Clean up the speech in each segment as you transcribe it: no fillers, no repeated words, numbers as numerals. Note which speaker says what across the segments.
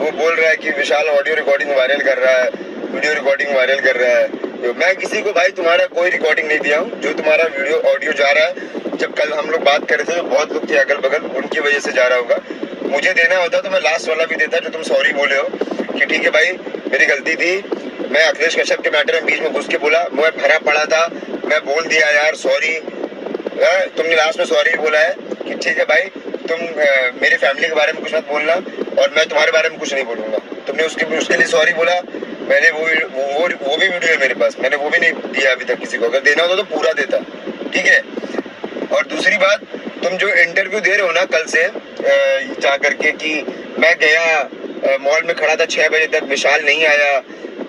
Speaker 1: वो बोल रहा है कि विशाल ऑडियो रिकॉर्डिंग वायरल कर रहा है, वीडियो रिकॉर्डिंग वायरल कर रहा है। तो मैं किसी को भाई तुम्हारा कोई रिकॉर्डिंग नहीं दिया हूँ। जो तुम्हारा वीडियो ऑडियो जा रहा है, जब कल हम लोग बात कर रहे थे तो बहुत लोग थे अगल बगल, उनकी वजह से जा रहा होगा। मुझे देना होता तो मैं लास्ट वाला भी देता जो तुम सॉरी बोले हो कि ठीक है भाई मेरी गलती थी, मैं अखिलेश कश्यप के मैटर में बीच में घुस के बोला, मैं भरा पड़ा था, मैं बोल दिया यार सॉरी। तुमने लास्ट में सॉरी बोला है कि ठीक है भाई तुम मेरी फैमिली के बारे में कुछ मत बोलना और मैं तुम्हारे बारे में कुछ नहीं बोलूंगा। तुमने उसके लिए सॉरी बोला। मैंने वो भी वीडियो है मेरे पास, मैंने वो भी नहीं दिया अभी तक किसी को। अगर देना होता तो पूरा देता, ठीक है। और दूसरी बात, तुम जो इंटरव्यू दे रहे हो ना कल से जा करके कि मैं गया मॉल में खड़ा था 6 बजे तक, विशाल नहीं आया,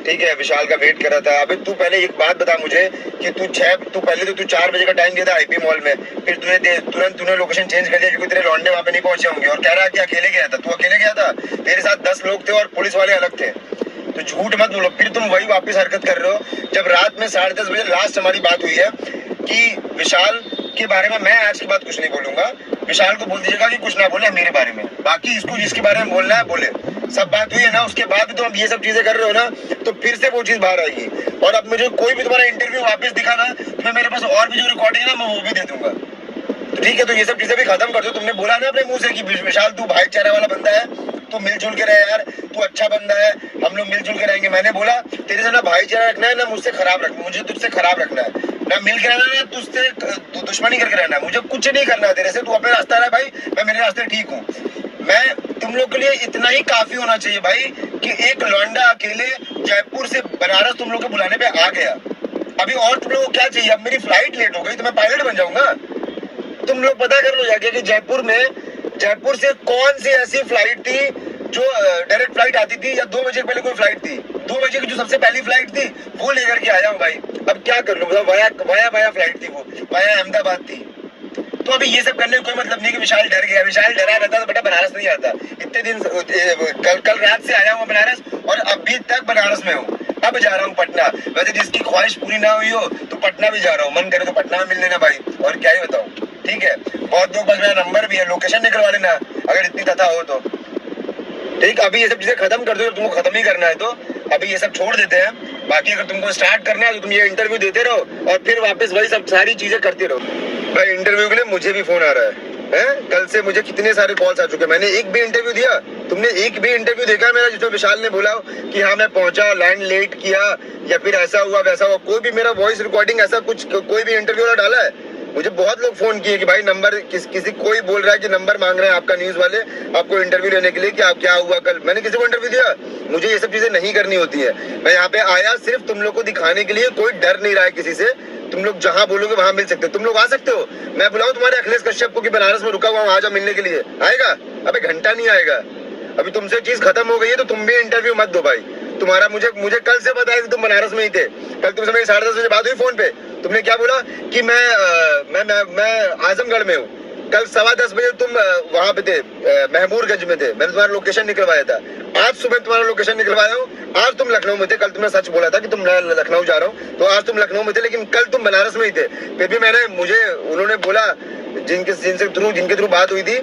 Speaker 1: ठीक है, विशाल का वेट कर रहा था। अबे तू पहले एक बात बता मुझे कि तू पहले तो 4 बजे का टाइम दिया था आईपी मॉल में, फिर तूने लोकेशन चेंज कर दिया क्योंकि तेरे लौंडे वहाँ पे नहीं पहुंचे होंगे और कह रहा है कि अकेले गया था। तू अकेले गया था, तेरे साथ 10 लोग थे और पुलिस वाले अलग थे। तो झूठ मत बोलो, फिर तुम वही वापस हरकत कर रहे हो। जब रात में 10:30 बजे लास्ट हमारी बात हुई है कि विशाल के बारे में मैं आज के बाद कुछ नहीं बोलूंगा, विशाल को बोल दीजिएगा कि कुछ ना बोले मेरे बारे में, बाकी इसको जिसके बारे में बोलना है बोले। सब बात हुई है ना, उसके बाद भी तुम ये सब चीजें कर रहे हो ना, तो फिर से वो चीज बाहर आएगी। और अब मुझे कोई भी तुम्हारा इंटरव्यू वापस दिखा ना, तो मैं मेरे पास और भी जो रिकॉर्डिंग है ना मैं वो भी दे दूंगा। तो ठीक है, तो ये सब चीजें भी खत्म कर दो। तुमने बोला ना अपने मुंह से कि विशाल तू भाईचारा वाला बंदा है, तू मिलजुल के रहे यार, तू अच्छा बंदा है, हम लोग मिलजुल के रहेंगे। मैंने बोला तेरे से ना भाईचारा रखना है ना मुझसे खराब रखना, मुझे तुझसे खराब रखना है, ना मिल के रहना ना तुझसे दुश्मनी करके रहना है। मुझे कुछ नहीं करना है तेरे से, तू अपने रास्ता रह भाई, मैं मेरे रास्ते ठीक हूँ। मैं तुम लोग के लिए इतना ही काफी होना चाहिए भाई कि एक लौंडा अकेले जयपुर से बनारस तुम लोग के बुलाने पे आ गया। अभी और तुम लोग को क्या चाहिए? अब मेरी फ्लाइट लेट हो गई तो मैं पायलट बन जाऊंगा? तुम लोग पता कर लो जाके कि जयपुर से कौन सी ऐसी फ्लाइट थी जो डायरेक्ट फ्लाइट आती थी, या 2 बजे पहले कोई फ्लाइट थी, 2 बजे की जो सबसे पहली फ्लाइट थी वो लेकर के आया हूँ भाई। अब क्या कर लूँ, वाया फ्लाइट थी, वो वाया अहमदाबाद थी। तो अभी ये सब करने का कोई मतलब नहीं कि विशाल डर गया। विशाल डरा रहता तो बेटा बनारस नहीं आता। इतने दिन कल रात से आया हूँ बनारस और अभी तक बनारस में हूँ। अब जा रहा हूँ पटना। वैसे जिसकी ख्वाहिश पूरी ना हुई हो तो पटना भी जा रहा हूँ, मन करे तो पटना में मिल लेना भाई, और क्या ही बताऊँ, ठीक है। बहुत लोग पास मेरा नंबर भी है, लोकेशन निकलवा लेना अगर इतनी तथा हो तो, ठीक। अभी ये सब चीजें खत्म कर दो, तुमको खत्म ही करना है तो अभी ये सब छोड़ देते हैं। बाकी अगर तुमको स्टार्ट करना है तो तुम ये इंटरव्यू देते रहो और फिर वापस वही सब सारी चीजें करते रहो। भाई इंटरव्यू के लिए मुझे भी फोन आ रहा है? कल से मुझे कितने सारे कॉल्स आ चुके हैं। मैंने एक भी इंटरव्यू दिया? तुमने एक भी इंटरव्यू देखा मेरा जिसमें विशाल ने बोला कि हाँ मैं पहुंचा, लैंड लेट किया, या फिर ऐसा हुआ वैसा हुआ? कोई भी मेरा वॉइस रिकॉर्डिंग ऐसा कुछ कोई भी इंटरव्यू वाला डाला है? मुझे बहुत लोग फोन किए कि भाई नंबर किसी कोई बोल रहा है कि नंबर मांग रहे हैं आपका न्यूज वाले आपको इंटरव्यू लेने के लिए कि आप क्या हुआ कल। मैंने किसी को इंटरव्यू दिया? मुझे ये सब चीजें नहीं करनी होती है। मैं यहाँ पे आया सिर्फ तुम लोग को दिखाने के लिए, कोई डर नहीं रहा है किसी से। तुम लोग जहाँ बोलोगे वहां मिल सकते हो, तुम लोग आ सकते हो। मैं बुलाऊं तुम्हारे अखिलेश कश्यप को कि बनारस में रुका हुआ हूँ, आजा मिलने के लिए? आएगा? अबे घंटा नहीं आएगा। अभी तुमसे चीज खत्म हो गई है तो तुम भी इंटरव्यू मत दो भाई। तुम्हारा मुझे कल से बताया कि तुम बनारस में ही थे। कल तुमसे मेरी 10:30 बजे बात हुई फोन पे, तुमने क्या बोला कि मैं आजमगढ़ में हूँ। कल 10:15 बजे तुम वहां पे थे, महमूरगंज में थे, मैंने तुम्हारा लोकेशन निकलवाया था। आज सुबह तुम्हारा लोकेशन निकलवाया हूँ। आज तुम लखनऊ में थे, कल तुमने सच बोला था कि तुम लखनऊ जा रहा हूँ, तो आज तुम लखनऊ में थे, लेकिन कल तुम बनारस में ही थे। फिर भी उन्होंने बोला जिनके थ्रू बात हुई थी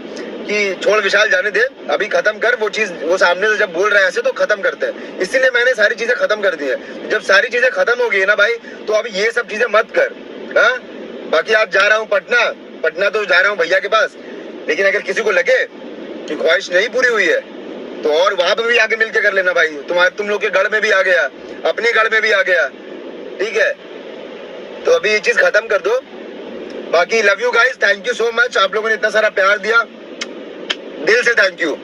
Speaker 1: कि छोड़ विशाल जाने दे, अभी खत्म कर वो चीज। वो सामने से जब बोल रहे हैं ऐसे तो खत्म करते हैं, इसीलिए मैंने सारी चीजें खत्म कर दी है। जब सारी चीजें खत्म हो गई ना भाई तो अभी ये सब चीजें मत कर। बाकी आज जा रहा हूँ पटना तो जा रहा हूँ भैया के पास, लेकिन अगर किसी को लगे कि ख्वाहिश नहीं पूरी हुई है तो और वहां पर भी आके मिलके कर लेना भाई। तुम लोग के गढ़ में भी आ गया, अपने गढ़ में भी आ गया, ठीक है। तो अभी ये चीज खत्म कर दो। बाकी love you guys, thank you so much. आप लोगों ने इतना सारा प्यार दिया, दिल से थैंक यू।